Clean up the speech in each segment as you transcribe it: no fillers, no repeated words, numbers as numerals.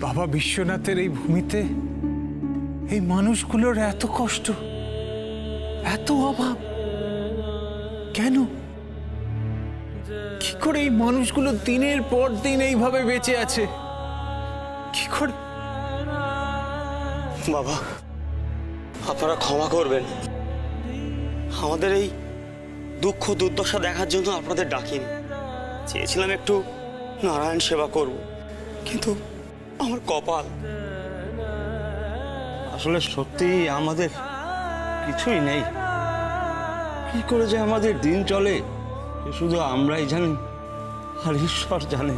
বাবা বিশ্বনাথের এই ভূমিতে এই মানুষগুলোর এত কষ্ট, এত অভাব কেন? কি করে এই মানুষগুলো দিনের পর দিন এইভাবে বেঁচে আছে? কি করে? বাবা, আপনারা ক্ষমা করবেন। আমাদের এই দুঃখ দুর্দশা দেখার জন্য আপনাদের ডাকিনি। চেয়েছিলাম একটু নারায়ণ সেবা করব, কিন্তু আমার কপাল। আসলে সত্যি আমাদের কিছুই নেই। কি করে যে আমাদের দিন চলে শুধু আমরাই জানি, আর ঈশ্বর জানে।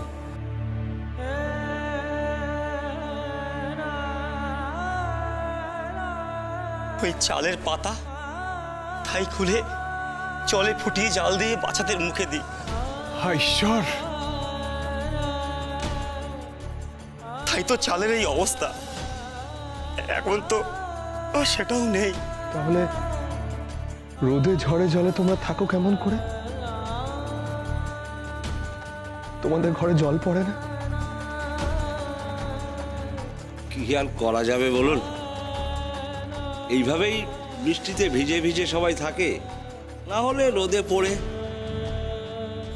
ওই চালের পাতা তাই খুলে জলে ফুটিয়ে জাল দিয়ে বাচ্চাদের মুখে দিই। হায় ঈশ্বর! তাই তো চালের এই অবস্থা। এখন তো সেটাও নেই। তাহলে রোদে ঝড়ে জলে তোমরা থাকো কেমন করে? তোমাদের ঘরে জল পড়ে না? কি আর করা যাবে বলুন? এইভাবেই বৃষ্টিতে ভিজে ভিজে সবাই থাকে, না হলে রোদে পড়ে।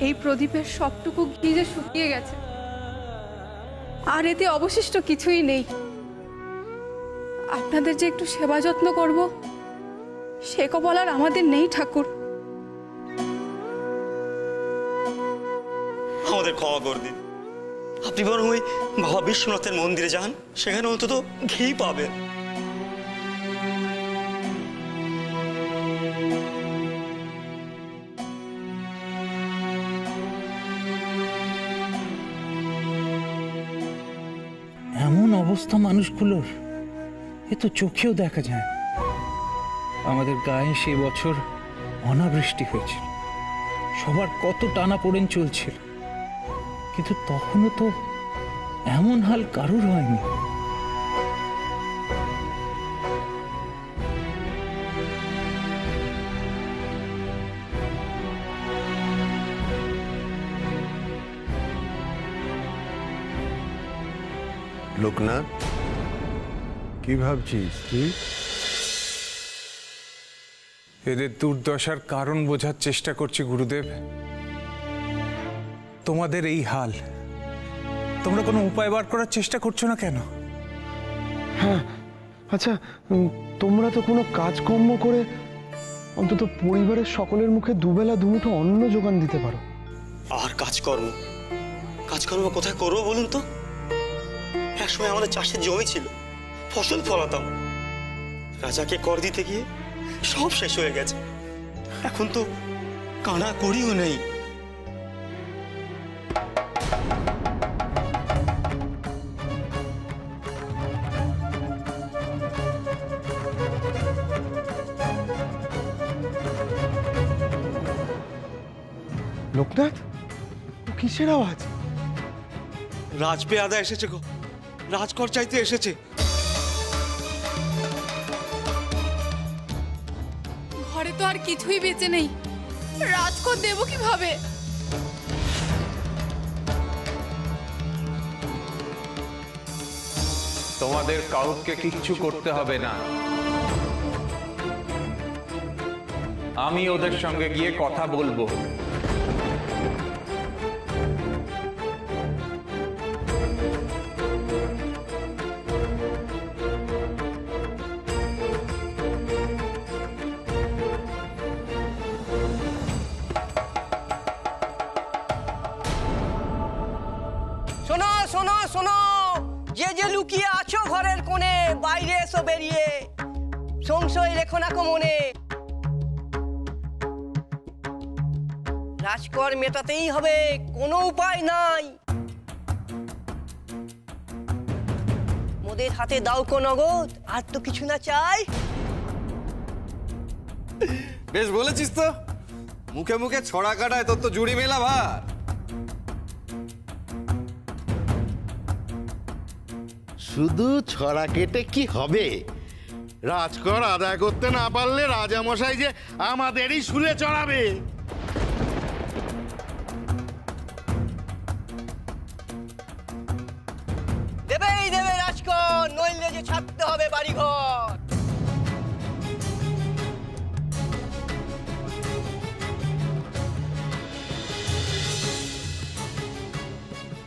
এই প্রদীপের সবটুকু ঘি যে শুকিয়ে গেছে, আর এতে অবশিষ্ট কিছুই নেই। আপনাদের যে একটু সেবা যত্ন করব সে কপাল আর আমাদের নেই ঠাকুর। আমাদের ক্ষমা করে দিন। আপনি বরং ওই বাবা বিশ্বনাথের মন্দিরে যান, সেখানে অন্তত ঘি পাবেন। এমন অবস্থা মানুষগুলোর এ তো চোখেও দেখা যায়। আমাদের গায়ে সেই বছর অনাবৃষ্টি হয়েছিল, সবার কত টানাপোড়েন চলছিল, কিন্তু তখনও তো এমন হাল কারুর হয়নি। লোকনাথ, কি ভাবছিস তুই? এদের দুর্দশার কারণ বোঝার চেষ্টা করছি গুরুদেব। তোমাদের এই হাল, তোমরা কোনো উপায় বার করার চেষ্টা করছো না কেন? হ্যাঁ, আচ্ছা, তোমরা তো কোনো কাজকর্ম করে অন্তত পরিবারের সকলের মুখে দুবেলা দুমুঠো অন্ন যোগান দিতে পারো। আর কাজকর্ম কাজকর্ম কোথায় করবো বলুন তো? একসময় আমাদের চাষের জমি ছিল, ফসল ফলাতাম। রাজাকে কর দিতে গিয়ে সব শেষ হয়ে গেছে। এখন তো কানা করিও নেই। লোকনাথ, ও কিসের আওয়াজ? রাজপেয়াদা এসেছে গো, রাজকর চাইতে এসেছে। ঘরে তো আর কিছুই বেঁচে নেই, রাজকর দেব কিভাবে? তোমাদের কাউকে কিচ্ছু করতে হবে না। আমি ওদের সঙ্গে গিয়ে কথা বলবো। শোনো শোনো শোনো, যে যে লুকিয়ে আছো ঘরের কোণে, বাইরে এসো বেরিয়ে। সংশয় রেখো না কো মনে। রাজকর মেটাতেই হবে, কোনো উপায় নাই। মোদের হাতে দাও কো নগদ, আর তো কিছু না চাই। বেশ বলেছিস তো, মুখে মুখে ছড়া কাটায় তোর তো জুড়ি মেলা ভার। শুধু ছড়া কেটে কি হবে? রাজকর আদায় করতে না পারলে রাজামশাই যে আমাদেরই শুলে চড়াবে। দেবেই দেবে।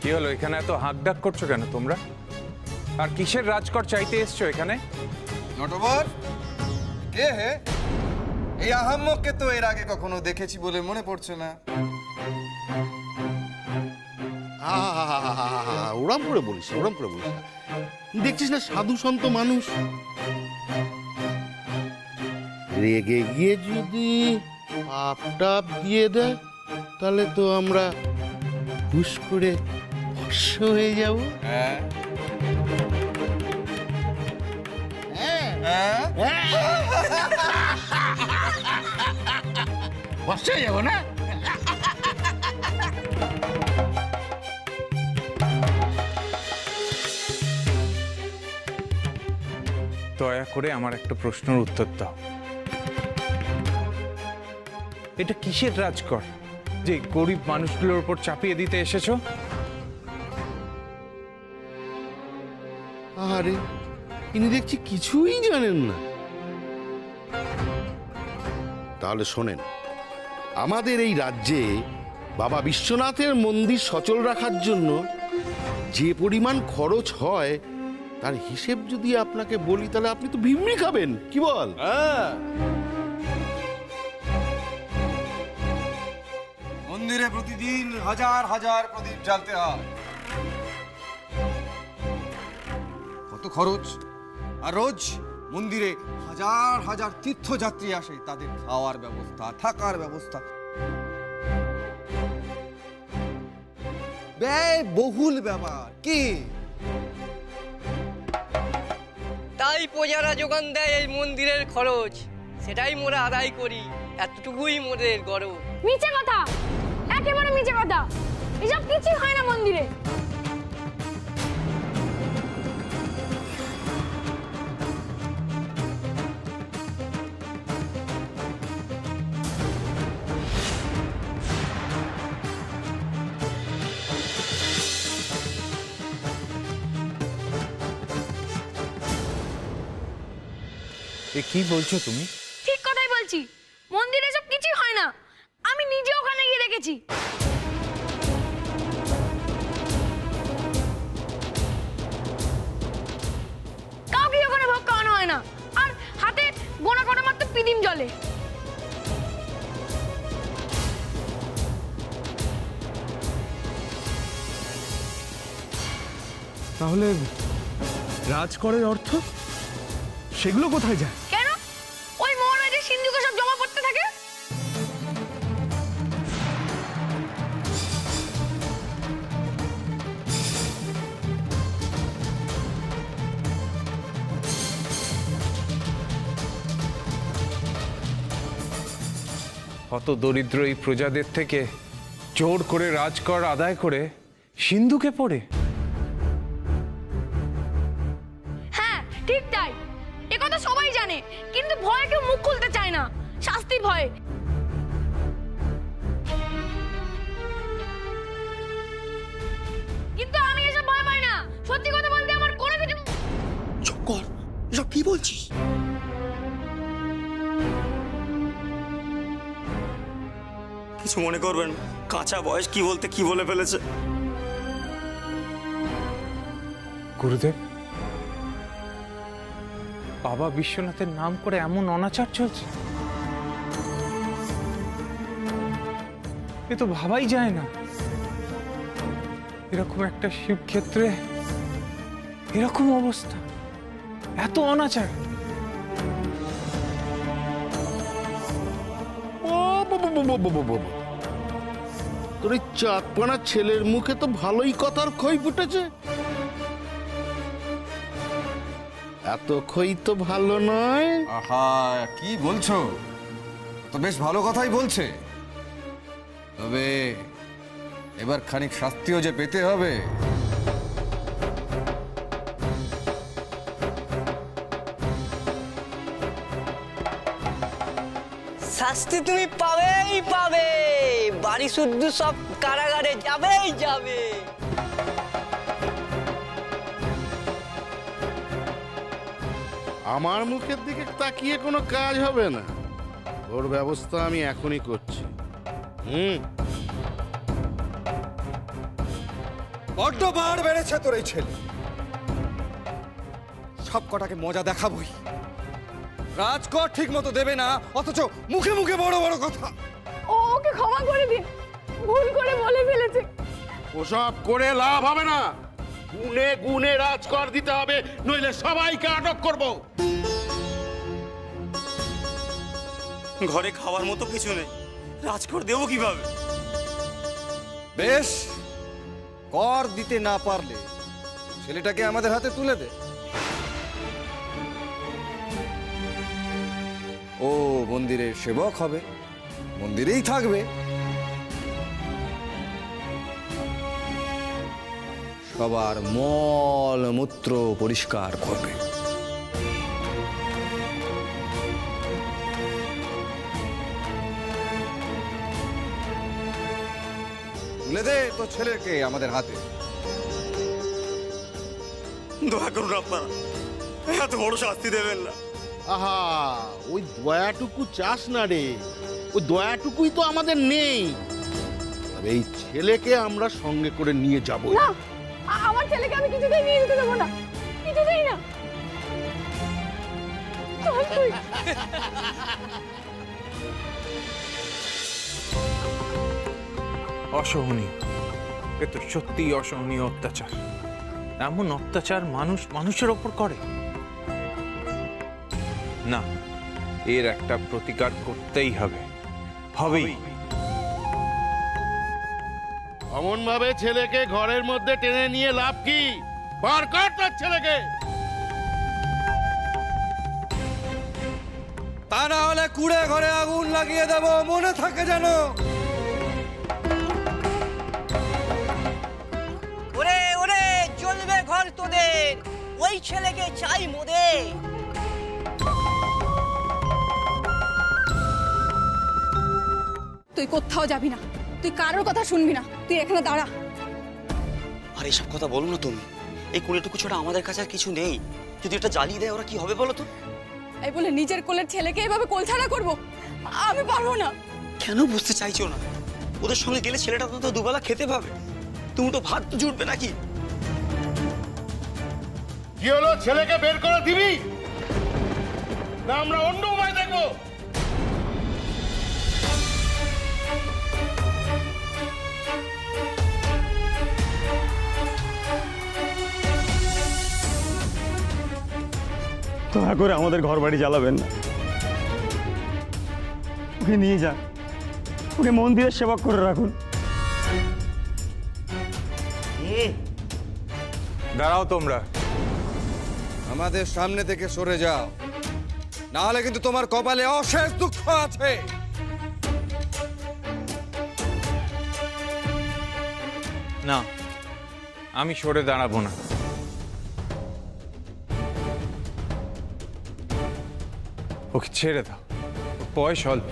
কি হলো, এখানে এত হাঁকডাক করছো কেন তোমরা? আর কিসের রাজকর চাইতে এসছো এখানে? নটবর কে হে? এই আহাম্মককে তো এর আগে কখনো দেখেছি বলে মনে পড়ছে না। ওরম করে বলিস, ওরম করে বলিস না। দেখছিস না সাধু সন্ত মানুষ, রেগে গিয়ে যদি আপটাপ দিয়ে দেয় তাহলে তো আমরা হুশ করে ভস্ম হয়ে যাব। হ্যাঁ ভস্ম হয়ে যাবো না? দয়া করে আমার একটা প্রশ্নের উত্তর দাও। এটা কিসের রাজকর যে গরিব মানুষগুলোর উপর চাপিয়ে দিতে এসেছো? আরে ইনি দেখছি কিছুই জানেন না। তাহলে শোনেন, আমাদের এই রাজ্যে বাবা বিশ্বনাথের মন্দির সচল রাখার জন্য যে পরিমাণ খরচ হয় তার হিসেব যদি আপনাকে বলি তাহলে আপনি তো ভিমড়ি খাবেন, কি বল? মন্দিরে প্রতিদিন হাজার হাজার প্রদীপ জ্বালতে হয়, কত খরচ। আর রোজ মন্দিরে হাজার হাজার তীর্থযাত্রী আসে, তাদের খাওয়ার ব্যবস্থা, থাকার ব্যবস্থা, ব্যয় বহুল ব্যাপার কি। তাই প্রজারা যোগান দেয় এই মন্দিরের খরচ, সেটাই মোরা আদায় করি, এতটুকুই মোদের গর্ব। মিছে কথা, একেবারে মিছে কথা। এসব কিছুই হয় না মন্দিরে। এ কি বলছো তুমি? ঠিক কথাই বলছি, মন্দিরে এসব কিছুই হয় না। আমি নিজে ওখানে গিয়ে দেখেছি। কাউকে ওখানে ভোগ খাওয়ানো হয় না, আর হাতে গোনা করা মাত্র পিদিম জলে। তাহলে রাজকরের অর্থ সেগুলো কোথায় যায়? কেন? ওই মহারাজের সিন্ধুকে সব জমা পড়তে থাকে। কত দরিদ্র এই প্রজাদের থেকে জোর করে রাজকর আদায় করে সিন্ধুকে পড়ে। হ্যাঁ ঠিক তাই, এ কথা সবাই জানে, কিন্তু ভয়ে কেউ মুখ খুলতে চায় না, শাস্তির ভয়ে। কিন্তু আমি এসব ভয় পাই না। সত্যি কথা বলতে আমার কোনো কিছু। চুপ কর, এসব কি বলছিস? কিছু মনে করবেন, কাঁচা বয়স কি বলতে কি বলে ফেলেছে। গুরুদেব, বাবা বিশ্বনাথের নাম করে এমন অনাচার চলছে, এ তো ভাবাই যায় না। এরকম একটা শিবক্ষেত্রে এরকম অবস্থা, এত অনাচার। তোর এই চাঁদপানা ছেলের মুখে তো ভালোই কথার খই ফুটেছে। এত খই তো ভালো নয়। আহা, কি বলছো? তো বেশ ভালো কথাই বলছে, তবে এবার খানিক শাস্তিও যে পেতে হবে। শাস্তি তুমি পাবেই পাবে, বাড়ি শুদ্ধ সব কারাগারে যাবেই যাবে। আমার মুখের দিকে তাকিয়ে কোনো কাজ হবে না, ওর ব্যবস্থা আমি এখনই করছি। বড্ড বার বেড়েছে তোর এই ছেলে। সব কটাকে মজা দেখাবই। রাজকর ঠিক মতো দেবে না, অথচ মুখে মুখে বড় বড় কথা। ওকে ক্ষমা করে দিন, ভুল করে বলে ফেলেছে। ওসব করে লাভ হবে না, গুনে গুনে রাজকর দিতে হবে, নইলে সবাইকে আটক করব। ঘরে খাওয়ার মতো কিছু নেই, রাজকর দেবো কিভাবে? বেশ, কর দিতে না পারলে ছেলেটাকে আমাদের হাতে তুলে দে। ও মন্দিরের সেবক হবে, মন্দিরেই থাকবে, সবার মল মূত্র পরিষ্কার করবে। তুলে দে তো ছেলেকে আমাদের হাতে। দয়া করুন আপনারা, এত বড় শাস্তি দেবেন না। আহা, ওই দয়াটুকু চাস না রে, ওই দয়াটুকুই তো আমাদের নেই। তবে এই ছেলেকে আমরা সঙ্গে করে নিয়ে যাব। না, আমার ছেলেকে আমি কিছুতেই নিয়ে যেতে দেবো না, কিছুতেই না। অসহনীয়, এ তো সত্যিই অসহনীয় অত্যাচার। এমন অত্যাচার মানুষ মানুষের ওপর করে না, এর একটা প্রতিকার করতেই হবে, হবেই। অমন ভাবে ছেলেকে ঘরের মধ্যে টেনে নিয়ে লাভ কি? বার কর তোর ছেলেকে। তা না হলে কুড়ে ঘরে আগুন লাগিয়ে দেব, মনে থাকে যেন। ওরে ওরে, চলবে ঘর তোদের, ওই ছেলেকে চাই মোদে। তুই কোথাও যাবি না, তুই কারোর কথা শুনবি না, তুই এখানে দাঁড়া। আর এসব কথা বলো না তুমি, এই কুড়িটুকু ছাড়া আমাদের কাছে আর কিছু নেই। যদি এটা জ্বালিয়ে দেয় ওরা কি হবে বলো তো? এই বলে নিজের কোলের ছেলেকে এভাবে কোলছাড়া করবো? আমি পারবো না। কেন বুঝতে চাইছো না? ওদের সঙ্গে গেলে ছেলেটা তো দুবেলা খেতে পাবে, তুমি তো ভাত তো জুটবে নাকি? কি হলো, ছেলেকে বের করে দিবি না আমরা অন্য উপায় দেখবো? দয়া করে আমাদের ঘর বাড়ি জ্বালাবেন না, ওকে নিয়ে যান, ওকে মন্দিরের সেবা করে রাখুন। দাঁড়াও তোমরা, আমাদের সামনে থেকে সরে যাও, না হলে কিন্তু তোমার কপালে অশেষ দুঃখ আছে। না, আমি সরে দাঁড়াবো না। ওকে ছেড়ে দাও, ওর বয়স অল্প,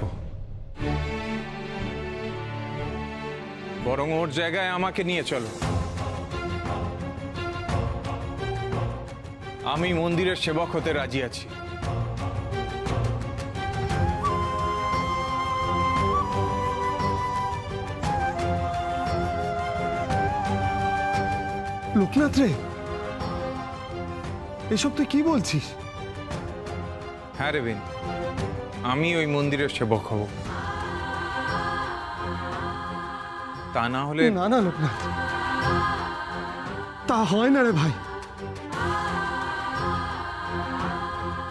বরং ওর জায়গায় আমাকে নিয়ে চলো। আমি মন্দিরের সেবক হতে রাজি আছি। লোকনাথ রে, এসব তুই কি বলছিস? হ্যাঁ রে বেন, আমি ওই মন্দিরের সেবক হব। তা না হলে না না লোকনাথ, তা হয় না রে ভাই।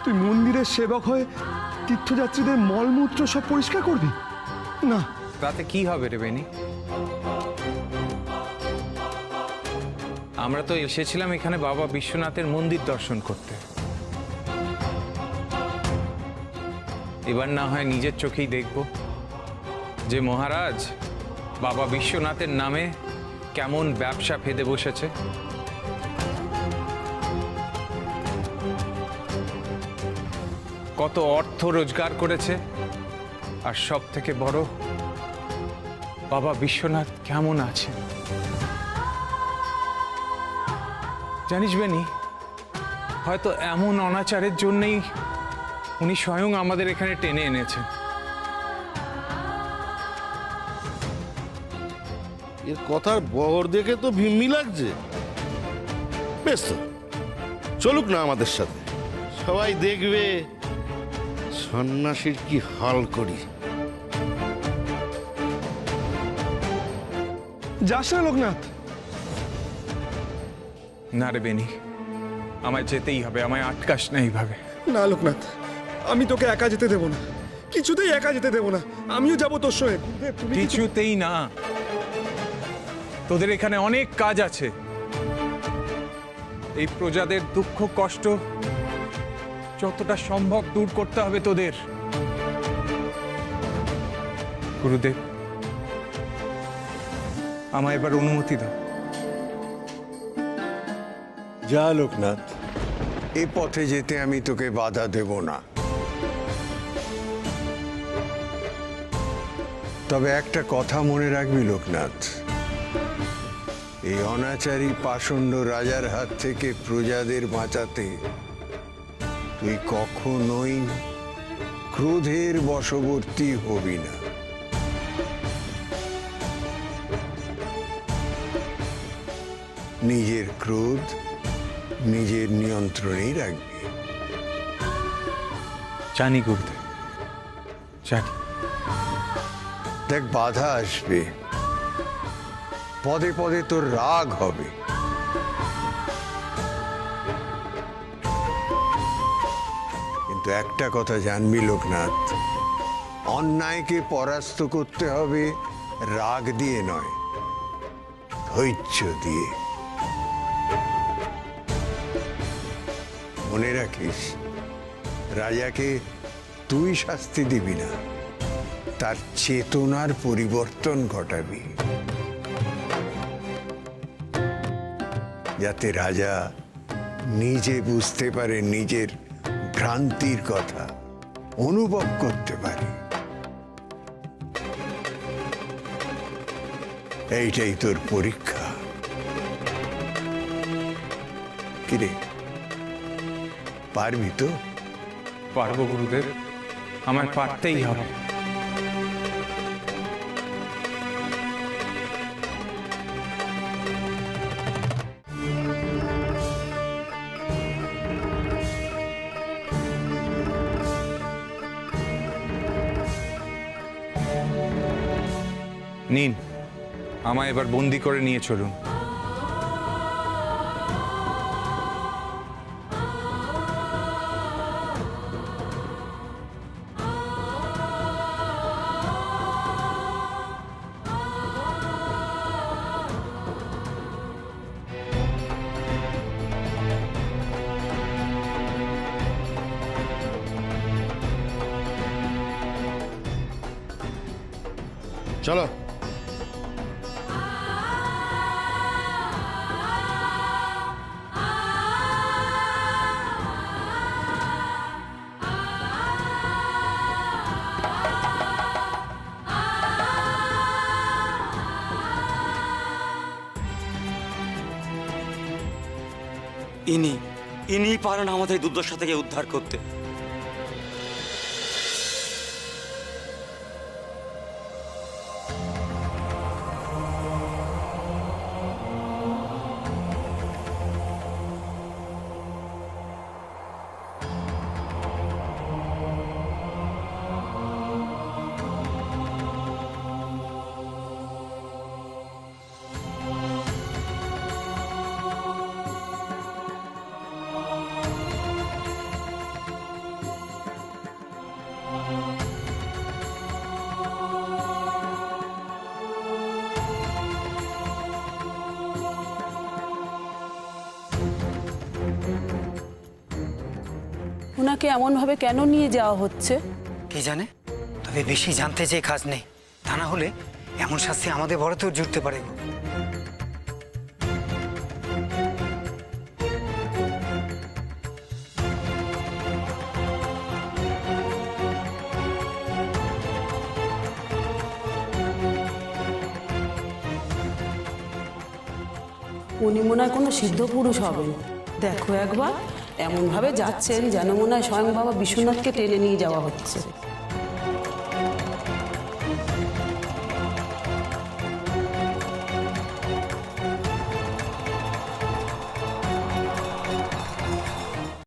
তুই মন্দিরের সেবক হয়ে তীর্থযাত্রীদের মলমূত্র সব পরিষ্কার করবি? না। তাতে কি হবে রে বেনি? আমরা তো এসেছিলাম এখানে বাবা বিশ্বনাথের মন্দির দর্শন করতে। এবার না হয় নিজের চোখেই দেখব যে মহারাজ বাবা বিশ্বনাথের নামে কেমন ব্যবসা ফেদে বসেছে। কত অর্থ রোজগার করেছে, আর সব থেকে বড়, বাবা বিশ্বনাথ কেমন আছে জানিস বেনি? হয়তো এমন অনাচারের জন্যই উনি স্বয়ং আমাদের এখানে টেনে এনেছেন। এ এর কথার বহর দেখে তো ভিম্মি লাগছে। বেশ তো, চলুক না আমাদের সাথে, সবাই দেখবে সন্ন্যাসীর কি হাল করি। যাস না লোকনাথ। না রে বেনি, আমায় যেতেই হবে, আমায় আটকাস না এইভাবে। না লোকনাথ, আমি তোকে একা যেতে দেবো না, কিছুতেই একা যেতে দেবো না। আমিও যাবো তোর সঙ্গে। কিছুতেই না, তোদের এখানে অনেক কাজ আছে। এই প্রজাদের দুঃখ কষ্ট যতটা সম্ভব দূর করতে হবে তোদের। গুরুদেব, আমায় এবার অনুমতি দাও। যা লোকনাথ, এ পথে যেতে আমি তোকে বাধা দেব না। তবে একটা কথা মনে রাখবি লোকনাথ, এই অনাচারী পাষণ্ড রাজার হাত থেকে প্রজাদের বাঁচাতে তুই কখনোই ক্রোধের বশবর্তী হবি না। নিজের ক্রোধ নিজের নিয়ন্ত্রণেই রাখবি। জানি গুরুদেব, জানি। দেখ, বাধা আসবে, পদে পদে তোর রাগ হবে, কিন্তু একটা কথা জানবি লোকনাথ, অন্যায়কে পরাস্ত করতে হবে রাগ দিয়ে নয়, ধৈর্য দিয়ে। মনে রাখিস, রাজাকে তুই শাস্তি দিবি না, তার চেতনার পরিবর্তন ঘটাবি, যাতে রাজা নিজে বুঝতে পারে, নিজের ভ্রান্তির কথা অনুভব করতে পারে। এইটাই তোর পরীক্ষা। কিরে, পারবি তো? পারবো গুরুদেব, আমায় পারতেই হবে। নিন, আমায় এবার বন্দি করে নিয়ে চলুন। চলো। ইনি পারেন আমাদের দুর্দশা থেকে উদ্ধার করতে। ওনাকে এমনভাবে কেন নিয়ে যাওয়া হচ্ছে কে জানে, তবে বেশি জানতে চেয়ে কাজ নেই। তা না হলে এমন শাস্তি আমাদের বড়তেও জুটতে পারে। উনি মনে হয় কোনো সিদ্ধ পুরুষ হবেন। দেখো একবার, এমনভাবে যাচ্ছেন যেন মনে হয় স্বয়ং বাবা বিশ্বনাথকে টেনে নিয়ে যাওয়া হচ্ছে।